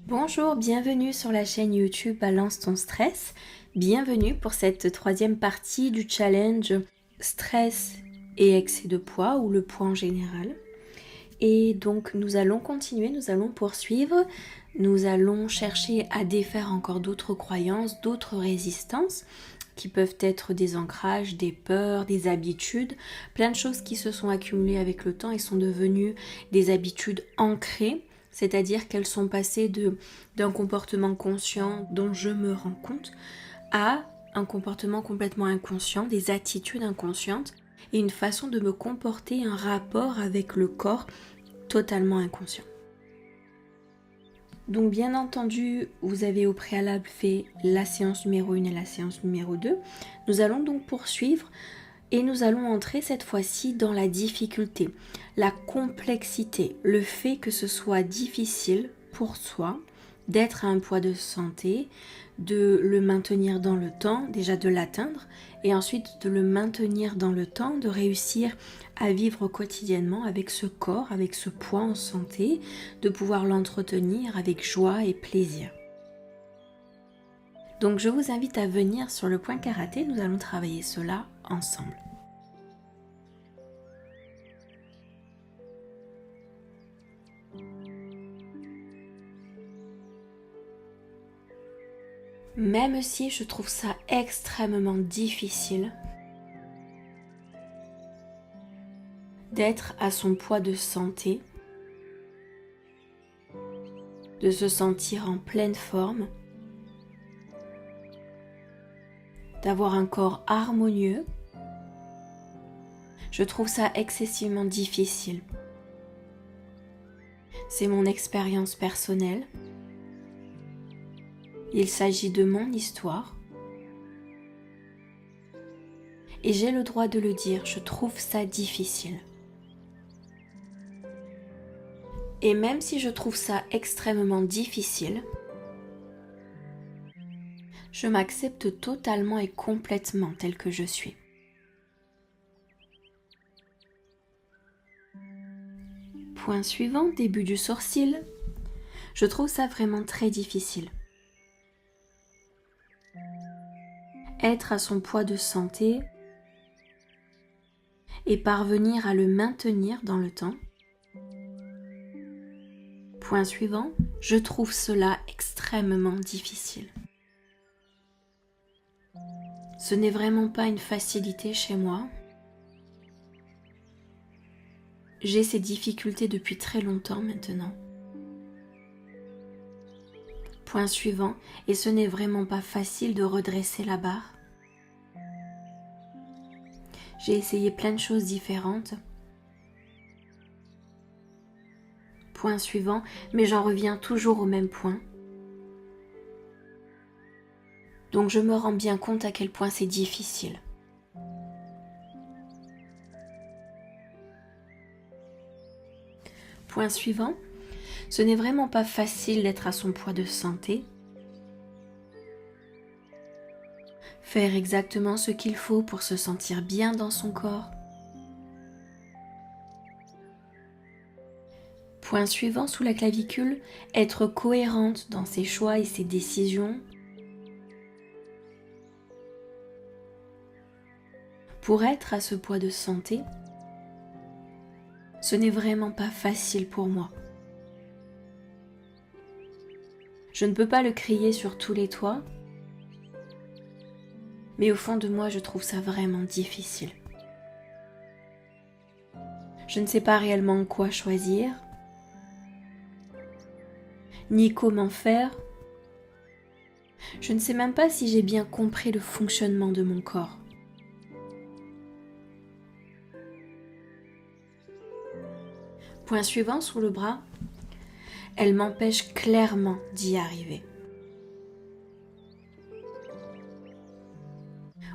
Bonjour, bienvenue sur la chaîne YouTube Balance ton stress. Bienvenue pour cette troisième partie du challenge stress et excès de poids ou le poids en général. Et donc nous allons continuer, nous allons poursuivre, nous allons chercher à défaire encore d'autres croyances, d'autres résistances qui peuvent être des ancrages, des peurs, des habitudes, plein de choses qui se sont accumulées avec le temps et sont devenues des habitudes ancrées. C'est-à-dire qu'elles sont passées d'un comportement conscient dont je me rends compte à un comportement complètement inconscient, des attitudes inconscientes et une façon de me comporter, un rapport avec le corps totalement inconscient. Donc bien entendu, vous avez au préalable fait la séance numéro 1 et la séance numéro 2. Nous allons donc poursuivre et nous allons entrer cette fois-ci dans la difficulté, la complexité, le fait que ce soit difficile pour soi d'être à un poids de santé, de le maintenir dans le temps, déjà de l'atteindre, et ensuite de le maintenir dans le temps, de réussir à vivre quotidiennement avec ce corps, avec ce poids en santé, de pouvoir l'entretenir avec joie et plaisir. Donc je vous invite à venir sur le point karaté, nous allons travailler cela ensemble. Même si je trouve ça extrêmement difficile d'être à son poids de santé, de se sentir en pleine forme, d'avoir un corps harmonieux, je trouve ça excessivement difficile. C'est mon expérience personnelle. Il s'agit de mon histoire. Et j'ai le droit de le dire, je trouve ça difficile. Et même si je trouve ça extrêmement difficile, je m'accepte totalement et complètement tel que je suis. Point suivant, début du sourcil. Je trouve ça vraiment très difficile. Être à son poids de santé et parvenir à le maintenir dans le temps. Point suivant, je trouve cela extrêmement difficile. Ce n'est vraiment pas une facilité chez moi. J'ai ces difficultés depuis très longtemps maintenant. Point suivant, et ce n'est vraiment pas facile de redresser la barre. J'ai essayé plein de choses différentes. Point suivant, mais j'en reviens toujours au même point. Donc je me rends bien compte à quel point c'est difficile. Point suivant, ce n'est vraiment pas facile d'être à son poids de santé. Faire exactement ce qu'il faut pour se sentir bien dans son corps. Point suivant, sous la clavicule, être cohérente dans ses choix et ses décisions. Pour être à ce poids de santé, ce n'est vraiment pas facile pour moi. Je ne peux pas le crier sur tous les toits, mais au fond de moi, je trouve ça vraiment difficile. Je ne sais pas réellement quoi choisir, ni comment faire. Je ne sais même pas si j'ai bien compris le fonctionnement de mon corps. Point suivant, sous le bras, elle m'empêche clairement d'y arriver.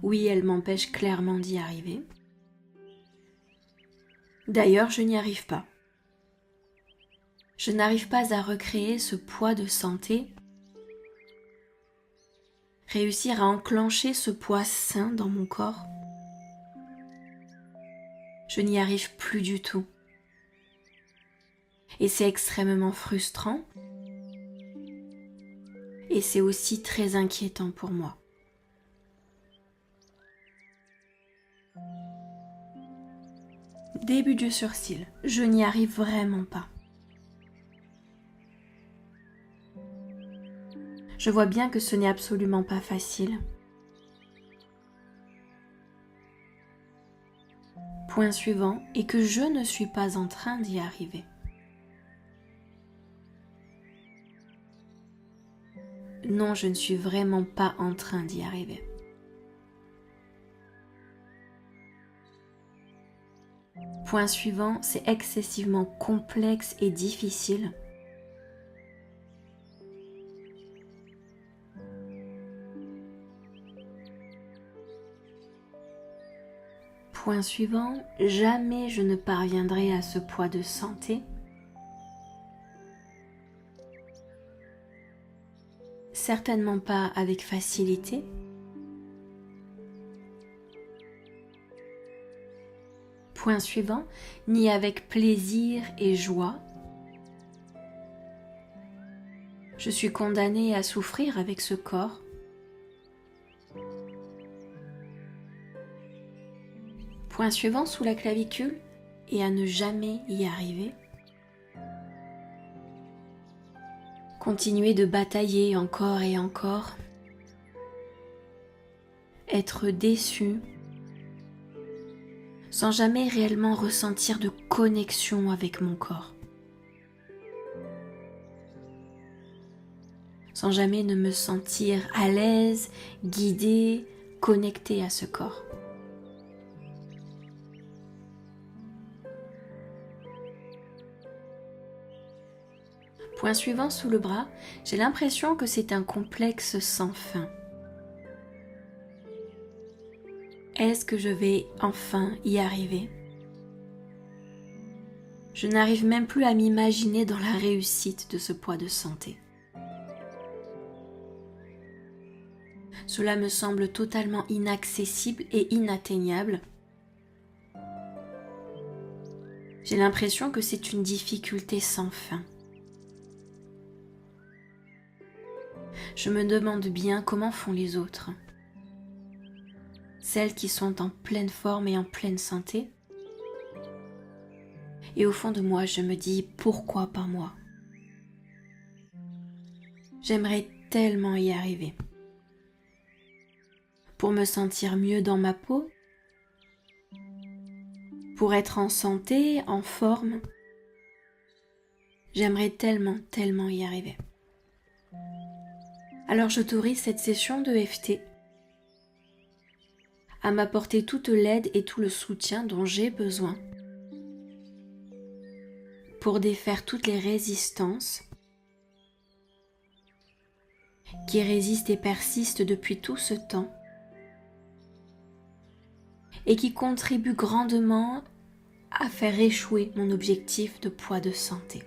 Oui, elle m'empêche clairement d'y arriver. D'ailleurs, je n'y arrive pas. Je n'arrive pas à recréer ce poids de santé, réussir à enclencher ce poids sain dans mon corps. Je n'y arrive plus du tout. Et c'est extrêmement frustrant Et c'est aussi très inquiétant pour moi. Début du sourcil, je n'y arrive vraiment pas. Je vois bien que ce n'est absolument pas facile. Point suivant est que je ne suis pas en train d'y arriver. Non, je ne suis vraiment pas en train d'y arriver. Point suivant, c'est excessivement complexe et difficile. Point suivant, jamais je ne parviendrai à ce poids de santé. Certainement pas avec facilité. Point suivant, ni avec plaisir et joie. Je suis condamnée à souffrir avec ce corps. Point suivant sous la clavicule et à ne jamais y arriver. Continuer de batailler encore et encore. Être déçu. Sans jamais réellement ressentir de connexion avec mon corps. Sans jamais ne me sentir à l'aise, guidée, connectée à ce corps. Point suivant sous le bras, j'ai l'impression que c'est un complexe sans fin. Est-ce que je vais enfin y arriver ? Je n'arrive même plus à m'imaginer dans la réussite de ce poids de santé. Cela me semble totalement inaccessible et inatteignable. J'ai l'impression que c'est une difficulté sans fin. Je me demande bien comment font les autres. Celles qui sont en pleine forme et en pleine santé. Et au fond de moi, je me dis pourquoi pas moi ? J'aimerais tellement y arriver. Pour me sentir mieux dans ma peau, pour être en santé, en forme. J'aimerais tellement y arriver. Alors j'autorise cette session de FT à m'apporter toute l'aide et tout le soutien dont j'ai besoin pour défaire toutes les résistances qui résistent et persistent depuis tout ce temps et qui contribuent grandement à faire échouer mon objectif de poids de santé.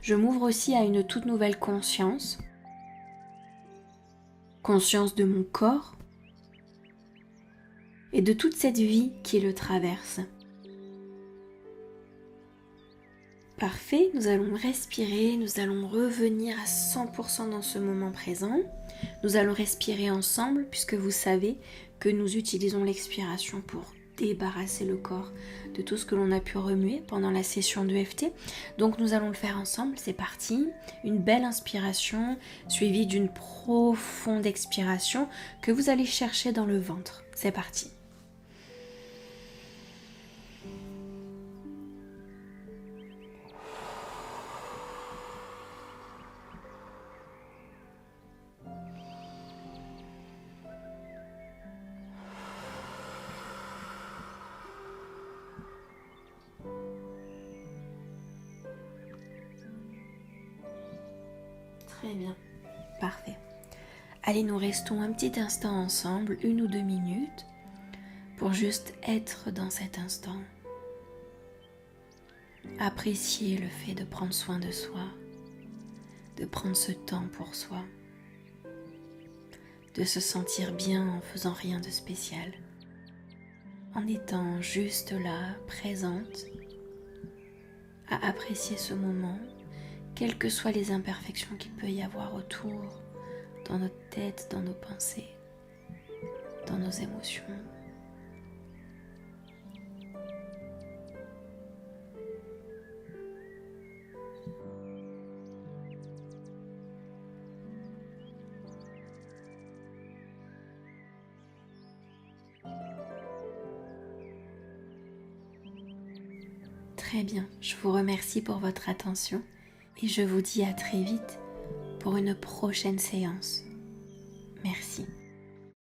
Je m'ouvre aussi à une toute nouvelle conscience de mon corps et de toute cette vie qui le traverse. Parfait, nous allons respirer, nous allons revenir à 100% dans ce moment présent. Nous allons respirer ensemble puisque vous savez que nous utilisons l'expiration pour débarrasser le corps de tout ce que l'on a pu remuer pendant la session de FT. Donc nous allons le faire ensemble, c'est parti. Une belle inspiration suivie d'une profonde expiration que vous allez chercher dans le ventre. C'est parti. Très bien, parfait. Allez, nous restons un petit instant ensemble, 1 ou 2 minutes, pour juste être dans cet instant. Apprécier le fait de prendre soin de soi, de prendre ce temps pour soi, de se sentir bien en faisant rien de spécial, en étant juste là, présente, à apprécier ce moment, quelles que soient les imperfections qu'il peut y avoir autour, dans notre tête, dans nos pensées, dans nos émotions. Très bien, je vous remercie pour votre attention et je vous dis à très vite pour une prochaine séance. Merci.